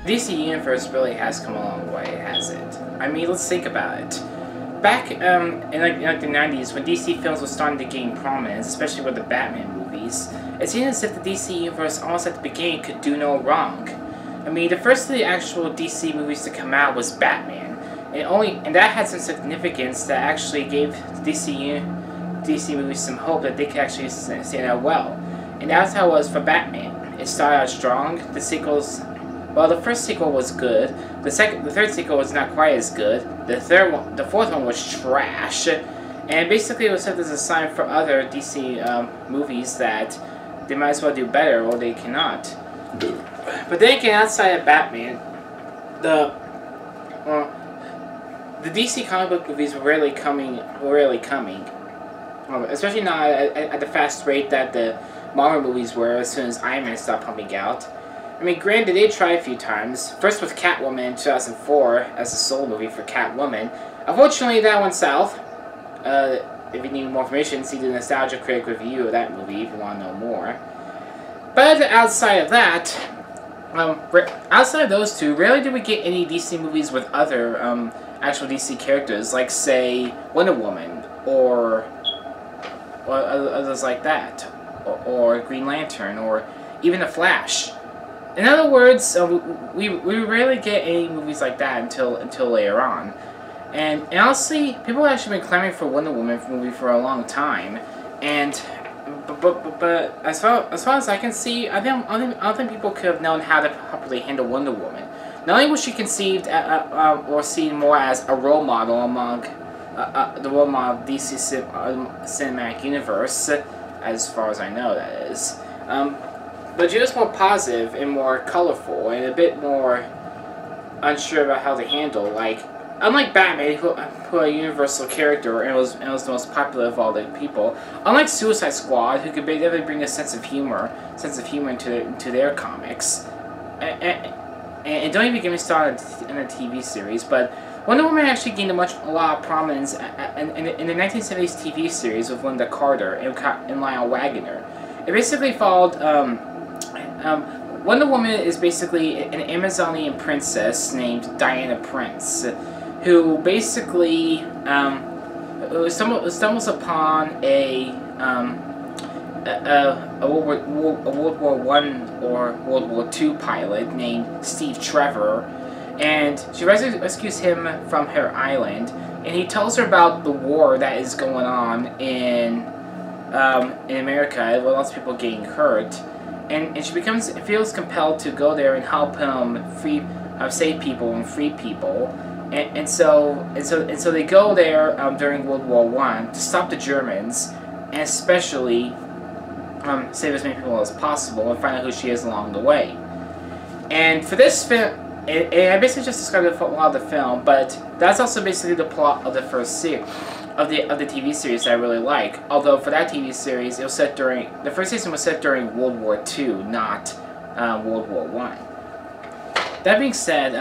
DC Universe really has come a long way, hasn't it? I mean, let's think about it. Back in the 90s, when DC films were starting to gain prominence, especially with the Batman movies, it seemed as if the DC Universe almost at the beginning could do no wrong. I mean, the first of the actual DC movies to come out was Batman, and that had some significance that actually gave DC movies some hope that they could actually stand out well. And that's how it was for Batman. It started out strong. The sequels, well, the first sequel was good. The third sequel was not quite as good. The fourth one was trash. And basically, it was set as a sign for other DC movies that they might as well do better, or they cannot. But then again, outside of Batman, the DC comic book movies were rarely coming. Especially not at the fast rate that the Marvel movies were as soon as Iron Man stopped pumping out. I mean, granted, they tried a few times. First with Catwoman in 2004 as a solo movie for Catwoman. Unfortunately, that went south. If you need more information, see the Nostalgia Critic review of that movie if you want to know more. But outside of that, outside of those two, rarely did we get any DC movies with other actual DC characters, like, say, Wonder Woman, or others like that, or Green Lantern, or even The Flash. In other words, we rarely get any movies like that until later on. And honestly, people have actually been clamoring for Wonder Woman movie for a long time. And but as far as I can see, I don't think people could have known how to properly handle Wonder Woman. Not only was she conceived or seen more as a role model among the role model of DC Cinematic Universe, as far as I know, that is. But she was more positive and more colorful and a bit more unsure about how to handle. Like, unlike Batman, who a universal character and was the most popular of all the people. Unlike Suicide Squad, who could definitely bring a sense of humor into their comics. And don't even get me started in a TV series, but Wonder Woman actually gained a lot of prominence in the 1970s TV series with Linda Carter and Lyle Waggoner. It basically followed, Wonder Woman is basically an Amazonian princess named Diana Prince, who basically stumbles upon a World War I or World War II pilot named Steve Trevor, and she rescues him from her island, and he tells her about the war that is going on in America, with lots of people getting hurt, and she feels compelled to go there and help him save people and free people, and so they go there during World War I to stop the Germans, and especially save as many people as possible and find out who she is along the way. And for this film, and I basically just described a lot of the film, but that's also basically the plot of the first series of the TV series that I really like. Although for that TV series, it was set during the first season was set during World War II, not World War I. That being said,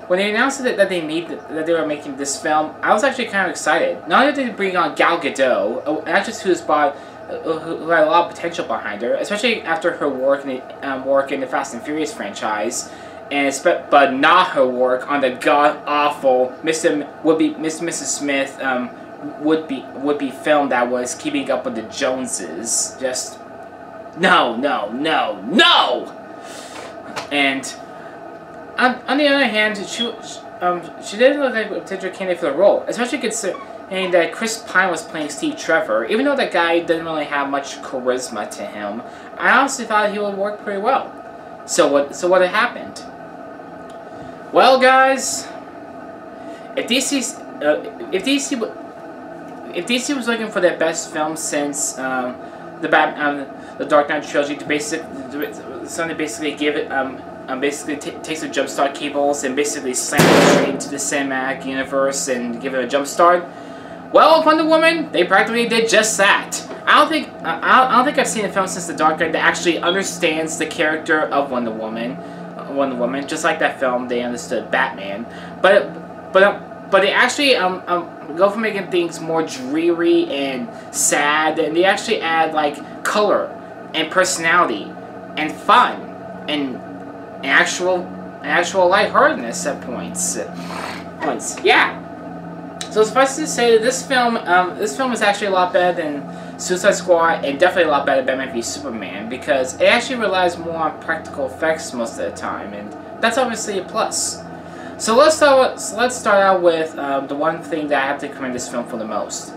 when they announced that they were making this film, I was actually kind of excited. Not only did they bring on Gal Gadot, an actress who had a lot of potential behind her, especially after her work in the Fast and Furious franchise, but not her work on the god-awful Mrs. Smith would-be film that was Keeping Up with the Joneses. Just no. And on the other hand, she did look like a potential candidate for the role, especially considering that Chris Pine was playing Steve Trevor. Even though that guy didn't really have much charisma to him, I honestly thought he would work pretty well. So what had happened? Well, guys, if DC was looking for their best film since the Dark Knight trilogy to basically give it basically takes the jumpstart cables and basically slams it straight into the cinematic universe and give it a jumpstart. Well, with Wonder Woman, they practically did just that. I don't think I've seen a film since The Dark Knight that actually understands the character of Wonder Woman. Just like that film, they understood Batman. But they actually go from making things more dreary and sad, and they actually add like color and personality and fun and actual actual lightheartedness at points. Yeah. So suffice to say that this film is actually a lot better than Suicide Squad, and definitely a lot better than Batman v Superman, because it actually relies more on practical effects most of the time, and that's obviously a plus. So let's start out with the one thing that I have to commend this film for the most: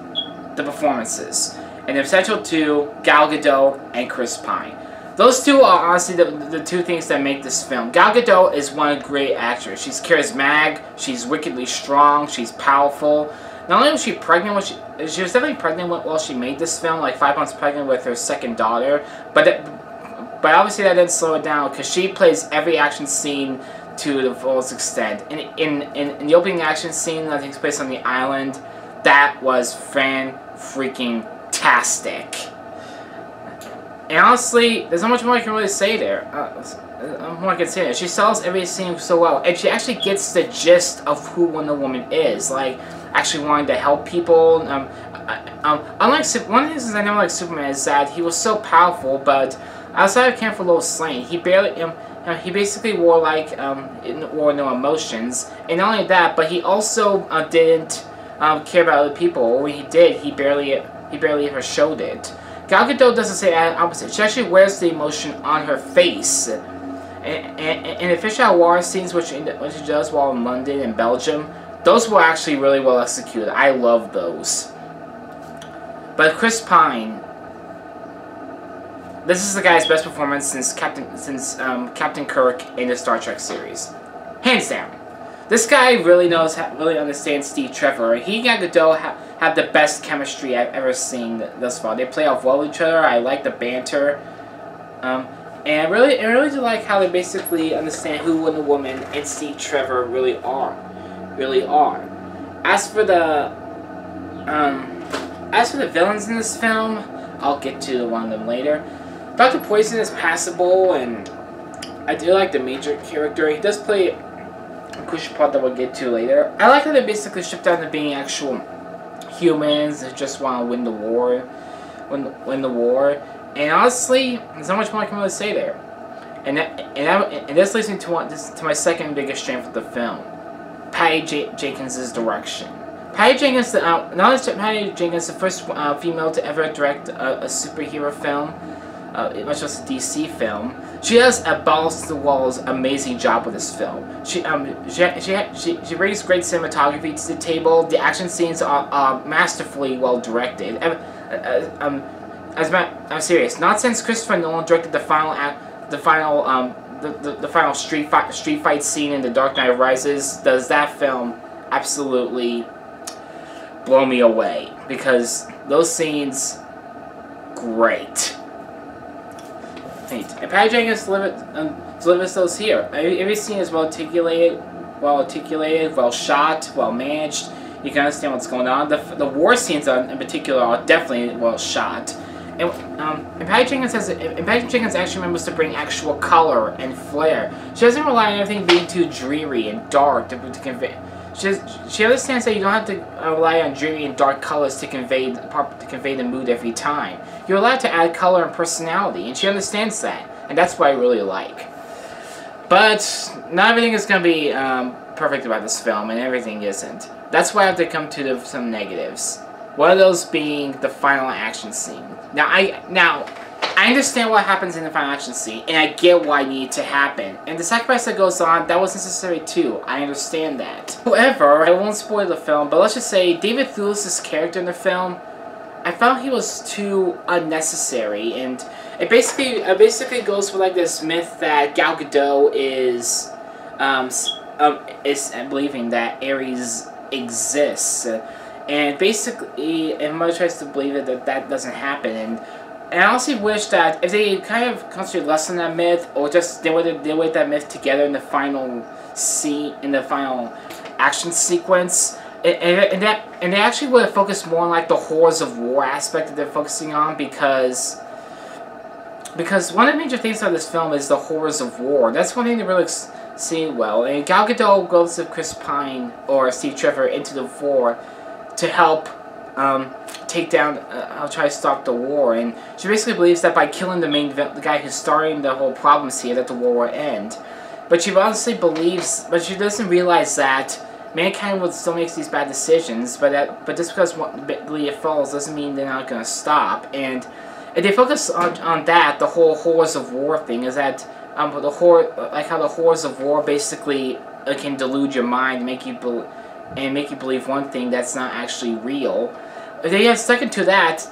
the performances, and they're essential to Gal Gadot and Chris Pine. Those two are honestly the two things that make this film. Gal Gadot is one great actress. She's charismatic, she's wickedly strong, she's powerful. Not only was she pregnant, she was definitely pregnant while she made this film, like 5 months pregnant with her second daughter. But obviously that didn't slow it down, because she plays every action scene to the fullest extent. In the opening action scene that takes place on the island, that was fan-freaking-tastic. And honestly, there's not much more I can really say there. She sells every scene so well, and she actually gets the gist of who Wonder Woman is, like actually wanting to help people. Unlike one of the reasons I never liked Superman is that he was so powerful, but outside of caring for Lois Lane, he basically wore no emotions. And not only that, but he also didn't care about other people. Or when he did, he barely ever showed it. Gal Gadot doesn't say the opposite. She actually wears the emotion on her face. And the fish out of water scenes, which she does while in London and Belgium, those were actually really well executed. I love those. But Chris Pine, this is the guy's best performance since Captain Kirk in the Star Trek series, hands down. This guy really understands Steve Trevor. He and Godot have the best chemistry I've ever seen thus far. They play off well with each other. I like the banter, and I really do like how they basically understand who Wonder Woman and Steve Trevor really are. As for the villains in this film, I'll get to one of them later. Dr. Poison is passable, and I do like the Major character. He does play a crucial part that we'll get to later. I like how they basically shift down to being actual humans that just want to win the war. And honestly, there's not much more I can really say there. And this leads me to my second biggest strength of the film: Patty Jenkins' direction. Patty Jenkins, not only is Patty Jenkins the first female to ever direct a superhero film, much less a DC film, she does a balls-to-the-walls amazing job with this film. She brings great cinematography to the table. The action scenes are masterfully well directed. I'm serious. Not since Christopher Nolan directed the final street fight scene in The Dark Knight Rises does that film absolutely blow me away, because those scenes, great. And Patty Jenkins delivers those here. Every scene is well articulated, well shot, well managed. You can understand what's going on. The war scenes in particular are definitely well shot. And Patty Jenkins actually remembers to bring actual color and flair. She doesn't rely on everything being too dreary and dark to convey. She understands that you don't have to rely on dreary and dark colors to convey the mood every time. You're allowed to add color and personality, and she understands that, and that's what I really like. But not everything is going to be perfect about this film, and everything isn't. That's why I have to come to some negatives. One of those being the final action scene. Now I understand what happens in the final action scene, and I get why it needed to happen. And the sacrifice that goes on, that was necessary too. I understand that. However, I won't spoil the film, but let's just say David Thewlis' character in the film, I found he was too unnecessary, and it basically goes for like this myth that Gal Gadot is believing that Ares exists, and basically everybody tries to believe that doesn't happen, and I honestly wish that if they kind of concentrated less on that myth, or just they would with that myth together in the final scene, in the final action sequence, and they actually would have focused more on like the horrors of war aspect that they're focusing on, because one of the major things about this film is the horrors of war. That's one thing to really see well. And Gal Gadot goes with Chris Pine or Steve Trevor into the war to help take down, try to stop the war, and she basically believes that by killing the guy who's starting the whole problems here, that the war will end. but she honestly believes, but she doesn't realize that mankind will still make these bad decisions, but just because one belief falls doesn't mean they're not gonna stop. And if they focus on that, the whole horrors of war thing is that like how the horrors of war basically can delude your mind and make you believe one thing that's not actually real. If they had stuck into that,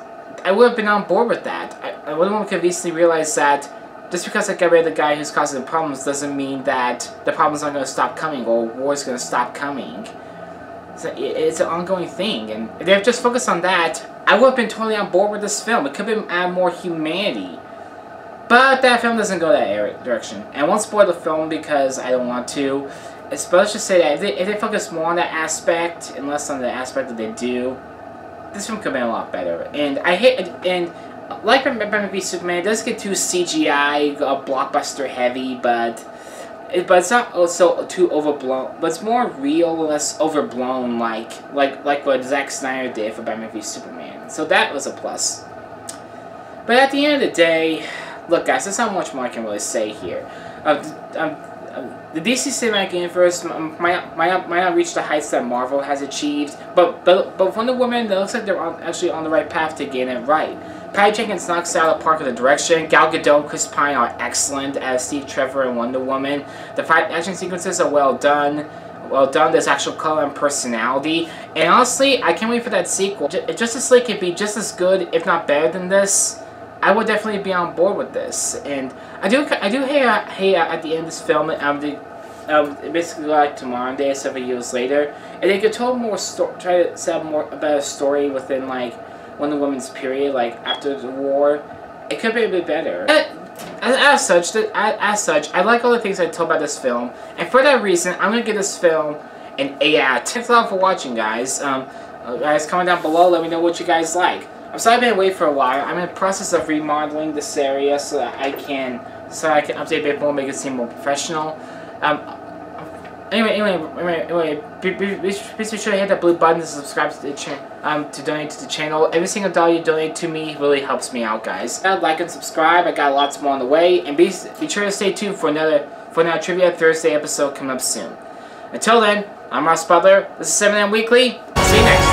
I would have been on board with that. I would have easily realized that just because I get rid of the guy who's causing the problems doesn't mean that the problems aren't going to stop coming or war is going to stop coming. It's an ongoing thing, and if they have just focused on that, I would have been totally on board with this film. It could have added more humanity. But that film doesn't go that direction. And I won't spoil the film because I don't want to. But let's just say that if they focus more on that aspect and less on the aspect that they do, this film could have been a lot better. And like Batman v Superman, it does get too CGI, blockbuster heavy, but it's not also too overblown. But it's more real, less overblown, like what Zack Snyder did for Batman v Superman. So that was a plus. But at the end of the day, look, guys, there's not much more I can really say here. The DC Cinematic Universe might not reach the heights that Marvel has achieved, but Wonder Woman, it looks like they're actually on the right path to getting it right. Patty Jenkins knocks it out of the park with the direction. Gal Gadot and Chris Pine are excellent as Steve Trevor and Wonder Woman. The fight action sequences are well done. There's actual color and personality. And honestly, I can't wait for that sequel. If Justice League could be just as good, if not better than this, I would definitely be on board with this. And I do hate at the end of this film, basically like to modern day, several years later, and they could tell try to set up a better story within like Wonder Woman's period, like after the war. It could be a bit better. As such, I like all the things I told about this film, and for that reason, I'm gonna give this film an 8 out of 10. Thanks a lot for watching, guys. Guys, comment down below. Let me know what you guys like. I'm sorry I've been away for a while. I'm in the process of remodeling this area so that I can update a bit more, make it seem more professional. Anyway, please be sure to hit that blue button to subscribe to the channel, to donate to the channel. Every single dollar you donate to me really helps me out, guys. Like and subscribe. I got lots more on the way, and be sure to stay tuned for another Trivia Thursday episode coming up soon. Until then, I'm Ross Butler. This is 7am Weekly. See you next time.